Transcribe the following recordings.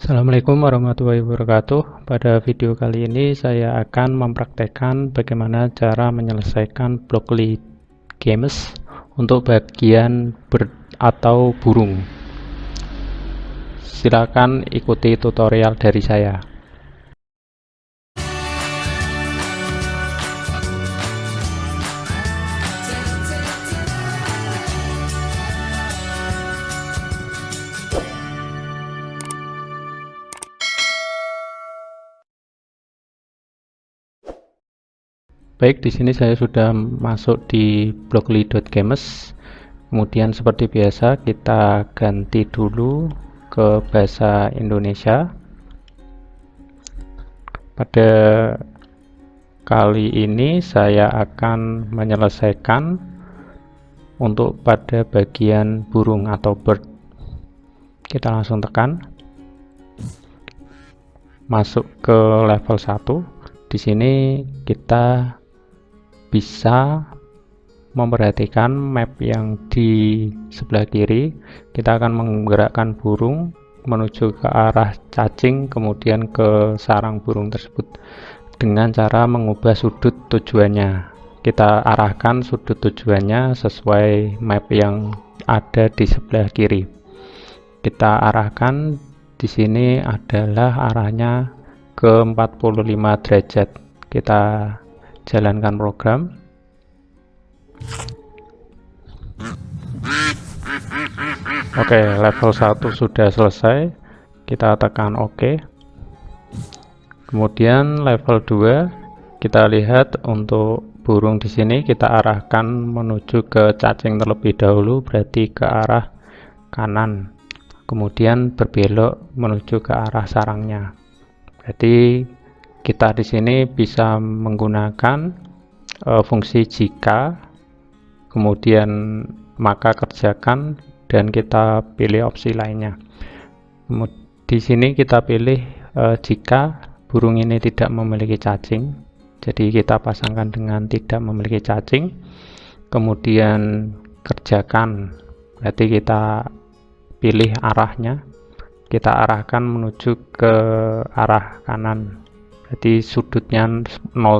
Assalamualaikum warahmatullahi wabarakatuh. Pada video kali ini saya akan mempraktekkan bagaimana cara menyelesaikan block lead games untuk bagian bird atau burung. Silakan ikuti tutorial dari saya. Baik, di sini saya sudah masuk di blockly.games. Kemudian seperti biasa kita ganti dulu ke bahasa Indonesia. Pada kali ini saya akan menyelesaikan untuk pada bagian burung atau bird. Kita langsung tekan. Masuk ke level 1. Di sini kita bisa memperhatikan map yang di sebelah kiri. Kita akan menggerakkan burung menuju ke arah cacing, kemudian ke sarang burung tersebut dengan cara mengubah sudut tujuannya. Kita arahkan sudut tujuannya sesuai map yang ada di sebelah kiri. Kita arahkan di sini adalah arahnya ke 45 derajat. Kita jalankan program. Oke, level 1 sudah selesai. Kita tekan OK. Kemudian level 2 kita lihat untuk burung di sini kita arahkan menuju ke cacing terlebih dahulu, berarti ke arah kanan. Kemudian berbelok menuju ke arah sarangnya. Berarti kita di sini bisa menggunakan fungsi jika, kemudian maka kerjakan, dan kita pilih opsi lainnya. Di sini kita pilih jika burung ini tidak memiliki cacing, jadi kita pasangkan dengan tidak memiliki cacing. Kemudian kerjakan, berarti kita pilih arahnya, kita arahkan menuju ke arah kanan, jadi sudutnya 0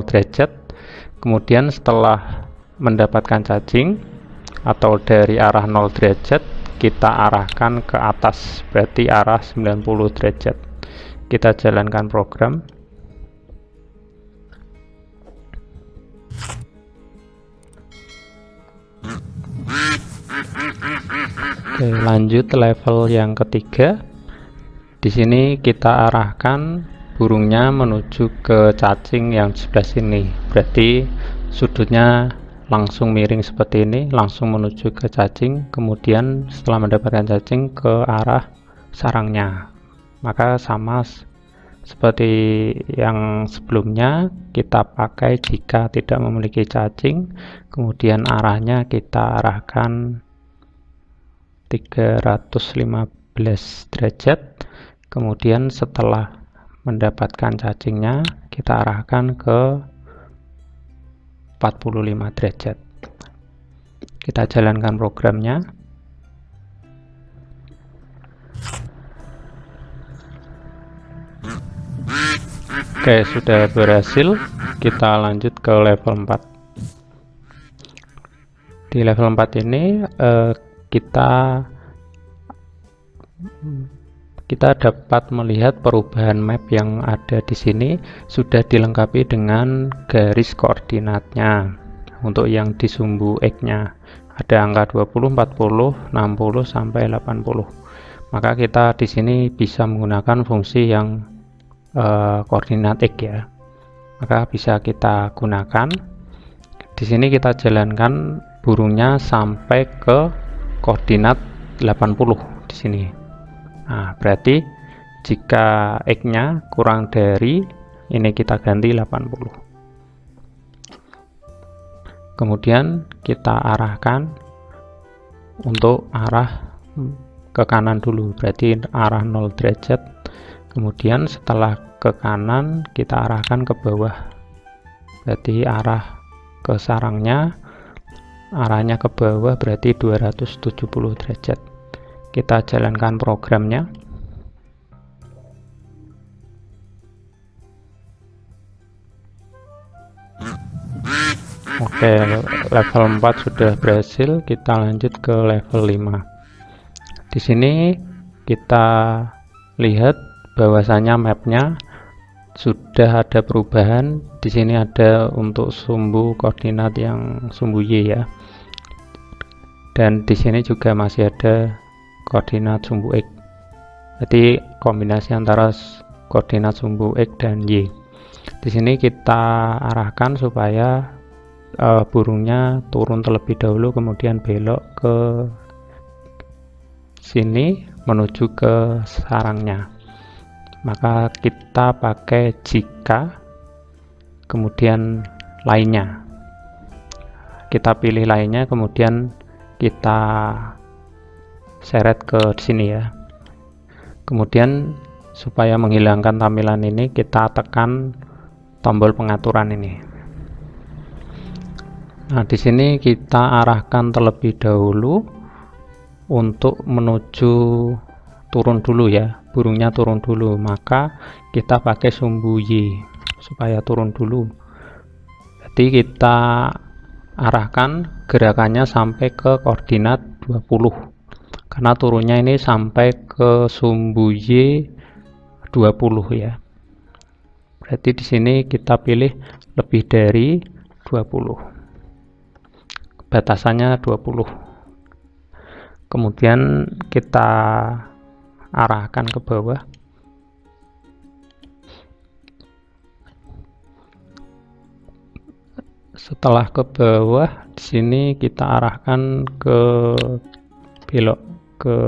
derajat. Kemudian setelah mendapatkan cacing atau dari arah 0 derajat kita arahkan ke atas, berarti arah 90 derajat. Kita jalankan program. Oke, lanjut level yang ketiga. Di sini kita arahkan burungnya menuju ke cacing yang sebelah sini, berarti sudutnya langsung miring seperti ini, langsung menuju ke cacing. Kemudian setelah mendapatkan cacing ke arah sarangnya. Maka sama seperti yang sebelumnya, kita pakai jika tidak memiliki cacing. Kemudian arahnya kita arahkan 315 derajat. Kemudian setelah mendapatkan cacingnya kita arahkan ke 45 derajat. Kita jalankan programnya. Oke, sudah berhasil. Kita lanjut ke level 4. Di level 4 ini kita dapat melihat perubahan map yang ada di sini sudah dilengkapi dengan garis koordinatnya. Untuk yang di sumbu X-nya ada angka 20, 40, 60 sampai 80. Maka kita di sini bisa menggunakan fungsi yang koordinat X ya. Maka bisa kita gunakan. Di sini kita jalankan burungnya sampai ke koordinat 80 di sini. Nah, berarti jika X-nya kurang dari ini kita ganti 80. Kemudian kita arahkan untuk arah ke kanan dulu, berarti arah 0 derajat. Kemudian setelah ke kanan kita arahkan ke bawah, berarti arah ke sarangnya, arahnya ke bawah berarti 270 derajat. Kita jalankan programnya. Oke, level 4 sudah berhasil, kita lanjut ke level 5. Di sini kita lihat bahwasanya mapnya sudah ada perubahan. Di sini ada untuk sumbu koordinat yang sumbu Y ya. Dan di sini juga masih ada koordinat sumbu X. Jadi kombinasi antara koordinat sumbu X dan Y. Di sini kita arahkan supaya burungnya turun terlebih dahulu, kemudian belok ke sini menuju ke sarangnya. Maka kita pakai jika, kemudian lainnya. Kita pilih lainnya, kemudian kita seret ke sini ya. Kemudian supaya menghilangkan tampilan ini, kita tekan tombol pengaturan ini. Nah, di sini kita arahkan terlebih dahulu untuk menuju turun dulu ya, burungnya turun dulu, maka kita pakai sumbu Y supaya turun dulu. Jadi kita arahkan gerakannya sampai ke koordinat 20, karena turunnya ini sampai ke sumbu Y 20 ya. Berarti di sini kita pilih lebih dari 20. Batasannya 20. Kemudian kita arahkan ke bawah. Setelah ke bawah, di sini kita arahkan ke belok ke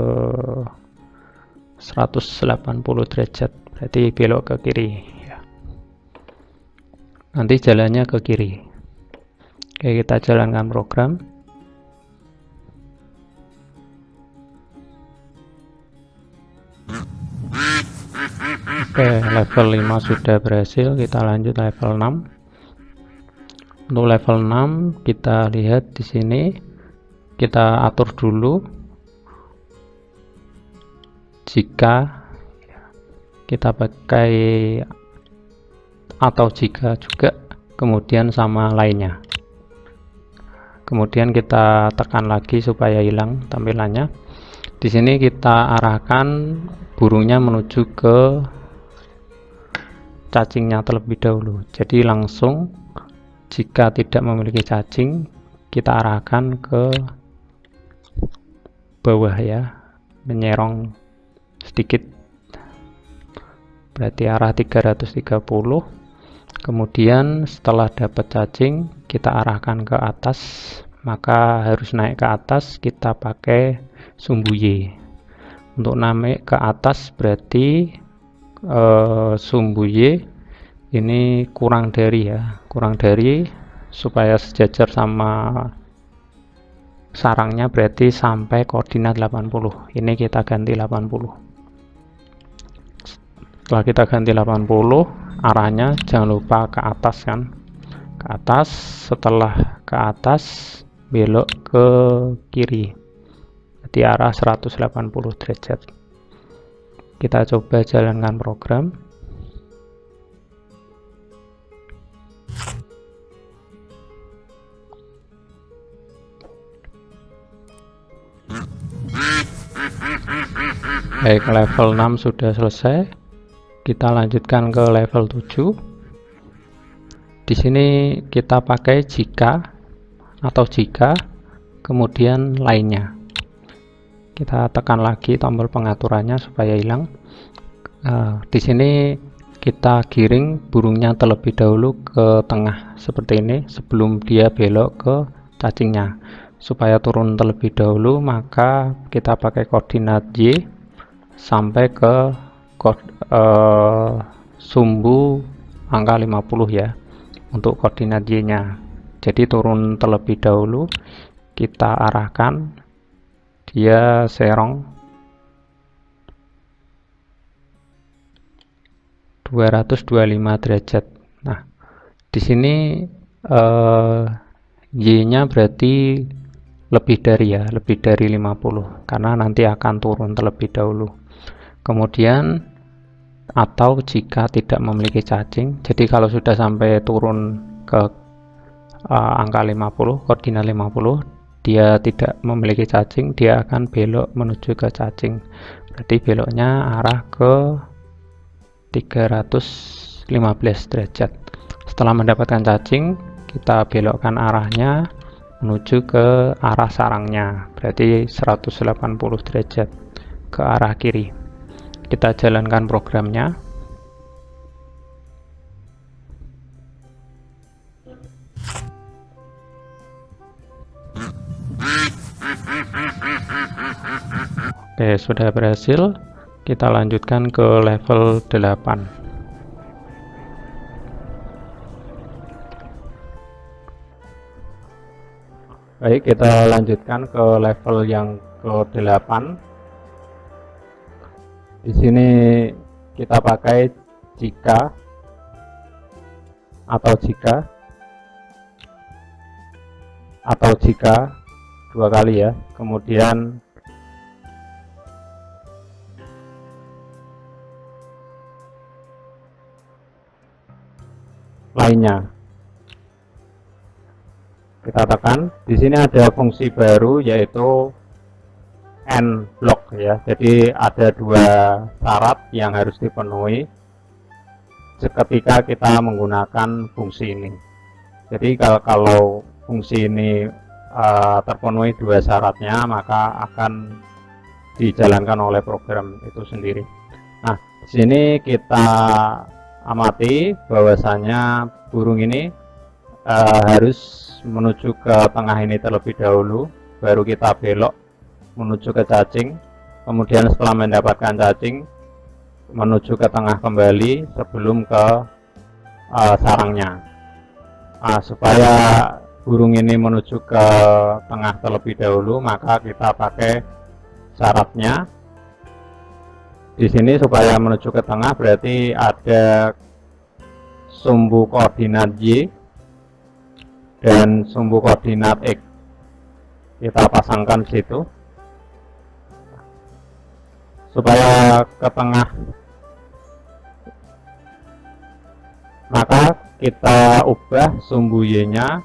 180 derajat. Berarti belok ke kiri ya. Nanti jalannya ke kiri. Oke, kita jalankan program. Oke, level 5 sudah berhasil, kita lanjut level 6. Untuk level 6 kita lihat di sini, kita atur dulu jika kita pakai atau jika juga, kemudian sama lainnya. Kemudian kita tekan lagi supaya hilang tampilannya. Di sini kita arahkan burungnya menuju ke cacingnya terlebih dahulu. Jadi langsung jika tidak memiliki cacing, kita arahkan ke bawah ya, menyerong sedikit. Berarti arah 330. Kemudian setelah dapat cacing, kita arahkan ke atas, maka harus naik ke atas, kita pakai sumbu Y. Untuk naik ke atas berarti sumbu Y ini kurang dari ya, kurang dari, supaya sejajar sama sarangnya, berarti sampai koordinat 80. Ini kita ganti 80. Setelah kita ganti 80, arahnya jangan lupa ke atas kan, ke atas. Setelah ke atas belok ke kiri, di arah 180 derajat. Kita coba jalankan program. Baik, level 6 sudah selesai. Kita lanjutkan ke level 7. Di sini kita pakai jika atau jika, kemudian lainnya. Kita tekan lagi tombol pengaturannya supaya hilang. Di sini kita giring burungnya terlebih dahulu ke tengah seperti ini sebelum dia belok ke cacingnya. Supaya turun terlebih dahulu, maka kita pakai koordinat Y sampai ke sumbu angka 50 ya, untuk koordinat Y nya. Jadi turun terlebih dahulu, kita arahkan dia serong 225 derajat. Nah, di sini Y nya berarti lebih dari ya, lebih dari 50, karena nanti akan turun terlebih dahulu. Kemudian atau jika tidak memiliki cacing, jadi kalau sudah sampai turun ke angka 50, koordinat 50, dia tidak memiliki cacing, dia akan belok menuju ke cacing. Berarti beloknya arah ke 315 derajat. Setelah mendapatkan cacing, kita belokkan arahnya menuju ke arah sarangnya, berarti 180 derajat ke arah kiri. Kita jalankan programnya. Oke, sudah berhasil. Kita lanjutkan ke level 8. Baik, kita lanjutkan ke level yang ke-8. Di sini kita pakai jika atau jika dua kali ya. Kemudian lainnya. Kita tekan. Di sini ada fungsi baru yaitu end block ya. Jadi ada dua syarat yang harus dipenuhi ketika kita menggunakan fungsi ini. Jadi kalau fungsi ini terpenuhi dua syaratnya, maka akan dijalankan oleh program itu sendiri. Nah, di sini kita amati bahwasanya burung ini harus menuju ke tengah ini terlebih dahulu, baru kita belok menuju ke cacing. Kemudian setelah mendapatkan cacing, menuju ke tengah kembali sebelum ke sarangnya. Supaya burung ini menuju ke tengah terlebih dahulu, maka kita pakai syaratnya. Di sini supaya menuju ke tengah berarti ada sumbu koordinat Y dan sumbu koordinat X. Kita pasangkan situ supaya ke tengah. Maka kita ubah sumbu Y-nya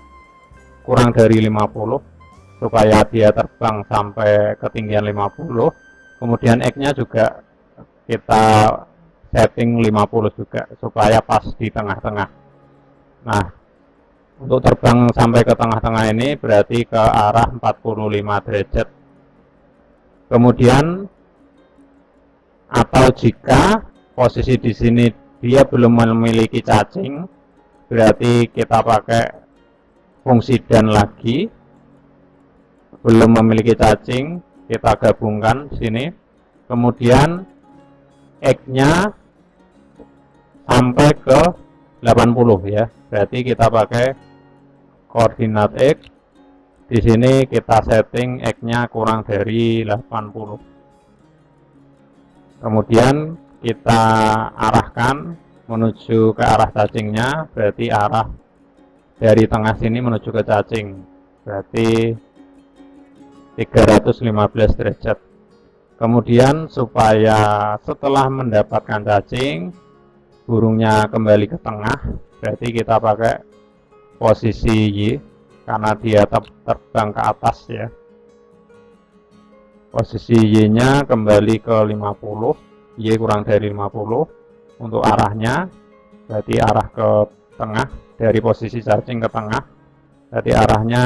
kurang dari 50 supaya dia terbang sampai ketinggian 50. Kemudian X-nya juga kita setting 50 juga supaya pas di tengah-tengah. Nah, untuk terbang sampai ke tengah-tengah ini berarti ke arah 45 derajat. Kemudian atau jika posisi di sini dia belum memiliki cacing, berarti kita pakai fungsi dan lagi. Belum memiliki cacing, kita gabungkan sini. Kemudian X-nya sampai ke 80 ya. Berarti kita pakai koordinat X. Di sini kita setting X-nya kurang dari 80. Kemudian kita arahkan menuju ke arah cacingnya, berarti arah dari tengah sini menuju ke cacing. Berarti 315 derajat. Kemudian supaya setelah mendapatkan cacing burungnya kembali ke tengah, berarti kita pakai posisi Y karena dia terbang ke atas ya. Posisi Y-nya kembali ke 50, Y kurang dari 50 untuk arahnya, berarti arah ke tengah, dari posisi cacing ke tengah, berarti arahnya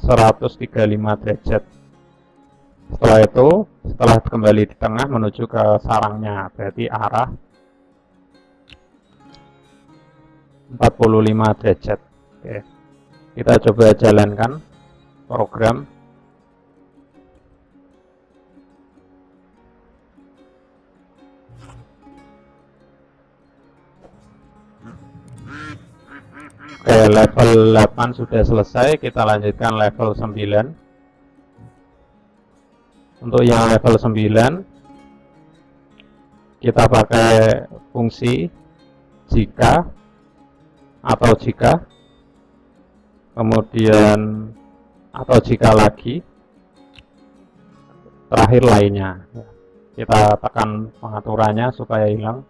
135 derajat. Setelah itu, setelah kembali di tengah menuju ke sarangnya, berarti arah 45 derajat. Oke. Kita coba jalankan program. Oke, level 8 sudah selesai, kita lanjutkan level 9. Untuk yang level 9 kita pakai fungsi jika atau jika, kemudian atau jika lagi, terakhir lainnya. Kita tekan pengaturannya supaya hilang.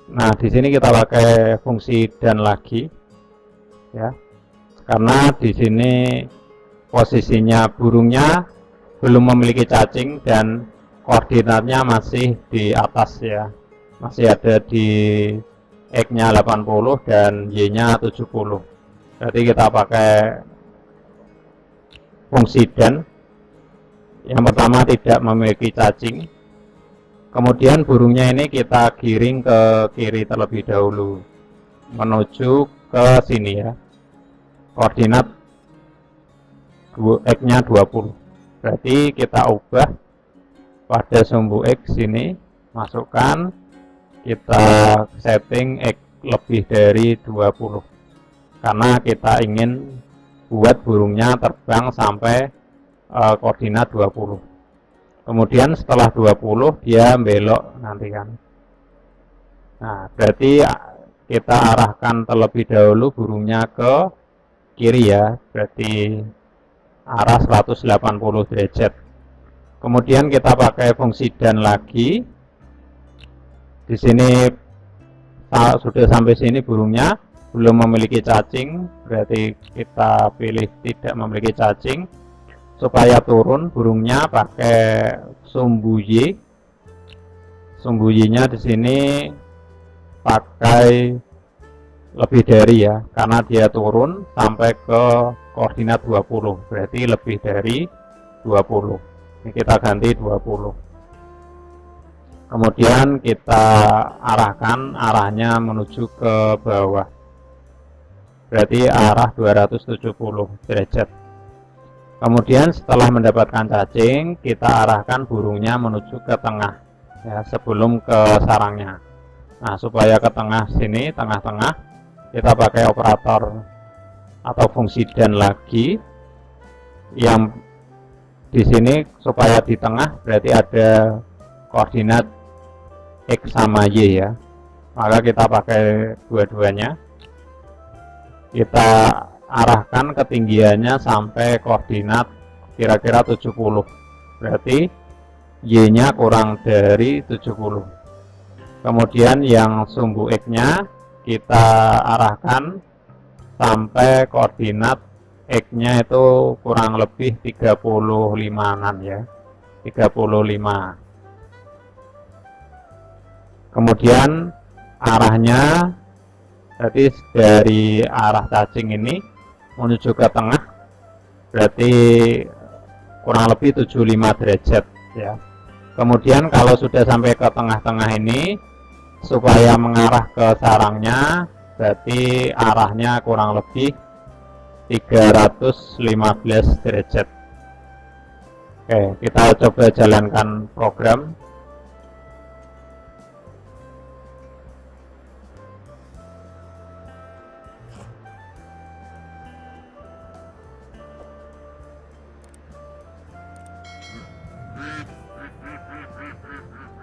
Nah, di sini kita pakai fungsi dan lagi. ya. Karena di sini posisinya burungnya belum memiliki cacing dan koordinatnya masih di atas ya. Masih ada di X-nya 80 dan Y-nya 70. Berarti kita pakai fungsi dan. Yang pertama tidak memiliki cacing. Kemudian burungnya ini kita giring ke kiri terlebih dahulu menuju ke sini ya. Koordinat X-nya 20. Berarti kita ubah pada sumbu X sini, masukkan, kita setting X lebih dari 20 karena kita ingin buat burungnya terbang sampai koordinat 20. Kemudian setelah 20 dia belok nanti kan. Nah, berarti kita arahkan terlebih dahulu burungnya ke kiri ya, berarti arah 180 derajat. Kemudian kita pakai fungsi dan lagi. Di sini sudah sampai sini burungnya belum memiliki cacing, berarti kita pilih tidak memiliki cacing. Supaya turun burungnya pakai sumbu Y. Sumbu Y-nya di sini pakai lebih dari ya, karena dia turun sampai ke koordinat 20, berarti lebih dari 20. Ini kita ganti 20. Kemudian kita arahkan arahnya menuju ke bawah, berarti arah 270 derajat. Kemudian setelah mendapatkan cacing, kita arahkan burungnya menuju ke tengah ya, sebelum ke sarangnya. Nah, supaya ke tengah sini, tengah-tengah, kita pakai operator atau fungsi dan lagi. Yang di sini supaya di tengah berarti ada koordinat X sama Y ya. Maka kita pakai dua-duanya. Kita arahkan ketinggiannya sampai koordinat kira-kira 70. Berarti Y-nya kurang dari 70. Kemudian yang sumbu X-nya kita arahkan sampai koordinat X-nya itu kurang lebih 35-an ya. 35. Kemudian arahnya berarti dari arah cacing ini menuju ke tengah, berarti kurang lebih 75 derajat ya. Kemudian kalau sudah sampai ke tengah-tengah ini, supaya mengarah ke sarangnya, berarti arahnya kurang lebih 315 derajat. Oke, kita coba jalankan program.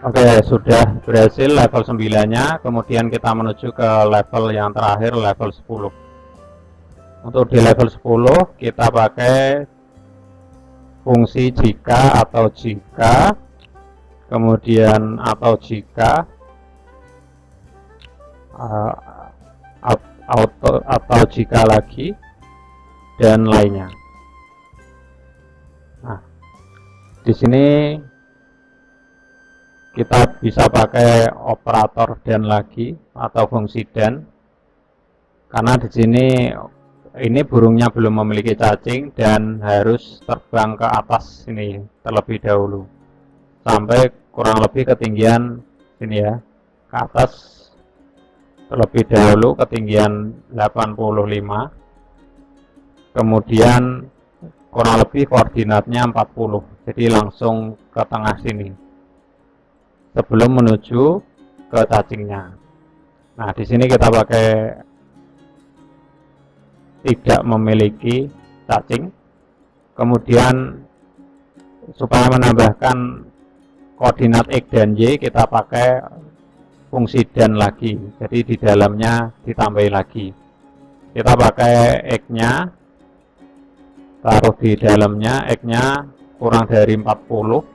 Oke, sudah berhasil level 9-nya. Kemudian kita menuju ke level yang terakhir, level 10. Untuk di level 10 kita pakai fungsi jika atau jika, kemudian atau jika, auto atau jika lagi, dan lainnya. Nah, di sini kita bisa pakai operator dan lagi atau fungsi dan, karena di sini ini burungnya belum memiliki cacing dan harus terbang ke atas sini terlebih dahulu sampai kurang lebih ketinggian sini ya, ke atas terlebih dahulu ketinggian 85, kemudian kurang lebih koordinatnya 40, jadi langsung ke tengah sini sebelum menuju ke cacingnya. Nah, di sini kita pakai tidak memiliki cacing. Kemudian supaya menambahkan koordinat X dan Y, kita pakai fungsi dan lagi. Jadi di dalamnya ditambahi lagi. Kita pakai X-nya, taruh di dalamnya, X-nya kurang dari 40.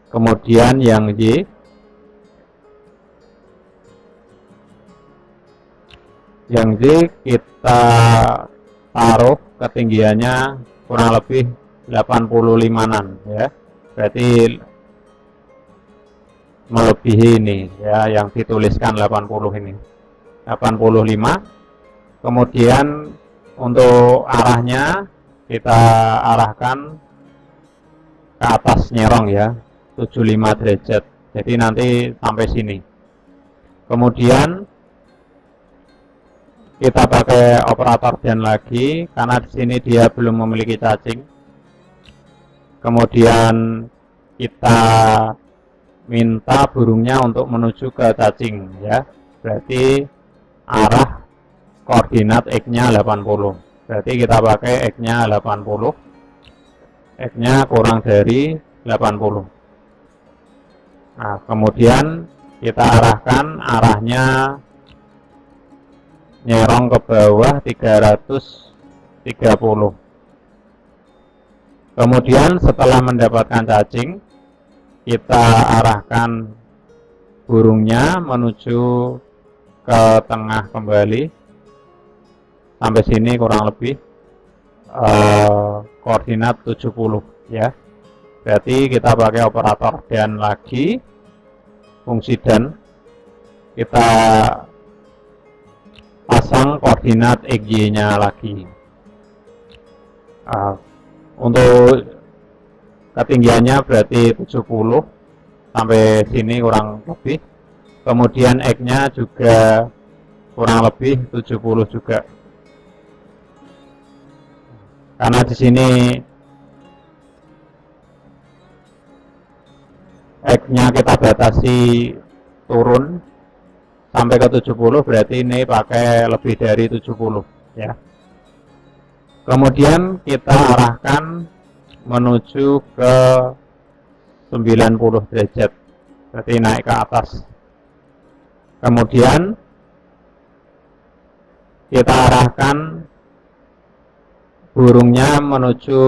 Kemudian yang Y Yang Z kita taruh ketinggiannya kurang lebih 85-an ya. Berarti melebihi ini ya yang dituliskan 80 ini. 85. Kemudian untuk arahnya kita arahkan ke atas nyerong ya, 75 derajat. Jadi nanti sampai sini. Kemudian kita pakai operator dan lagi karena di sini dia belum memiliki cacing. Kemudian kita minta burungnya untuk menuju ke cacing ya. Berarti arah koordinat X-nya 80. Berarti kita pakai X-nya 80. X-nya kurang dari 80. Nah, kemudian kita arahkan arahnya nyerong ke bawah 330. Kemudian setelah mendapatkan cacing, kita arahkan burungnya menuju ke tengah kembali sampai sini kurang lebih koordinat 70 ya. Berarti kita pakai operator dan lagi, fungsi dan, kita pasang koordinat XY nya lagi. Untuk ketinggiannya berarti 70 sampai sini kurang lebih. Kemudian X nya juga kurang lebih 70 juga. Karena di sini X-nya kita batasi turun sampai ke 70, berarti ini pakai lebih dari 70 ya. Kemudian kita arahkan menuju ke 90 derajat, berarti naik ke atas. Kemudian kita arahkan burungnya menuju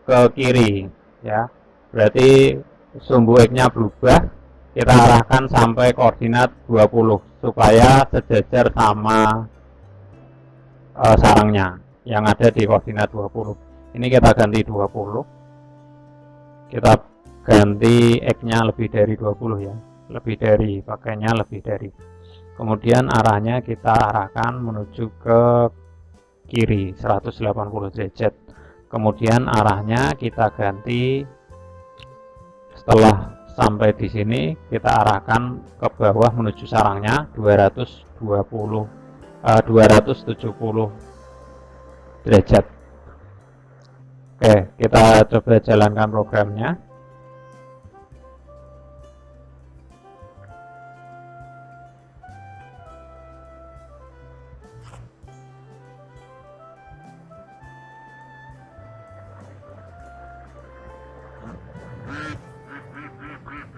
ke kiri ya, berarti sumbu X-nya berubah, kita arahkan sampai koordinat 20 supaya sejajar sama sarangnya yang ada di koordinat 20. Ini kita ganti 20, kita ganti X-nya lebih dari 20 ya, lebih dari, pakainya lebih dari. Kemudian arahnya kita arahkan menuju ke kiri 180 derajat. Kemudian arahnya kita ganti. Setelah sampai di sini kita arahkan ke bawah menuju sarangnya 270 derajat. Oke, kita coba jalankan programnya.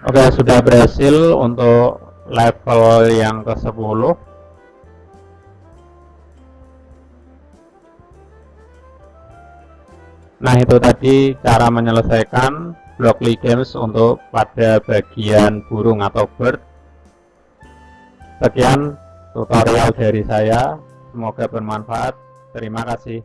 Oke, sudah berhasil untuk level yang ke-10. Nah, itu tadi cara menyelesaikan Blockly Games untuk pada bagian burung atau bird. Sekian tutorial dari saya, semoga bermanfaat. Terima kasih.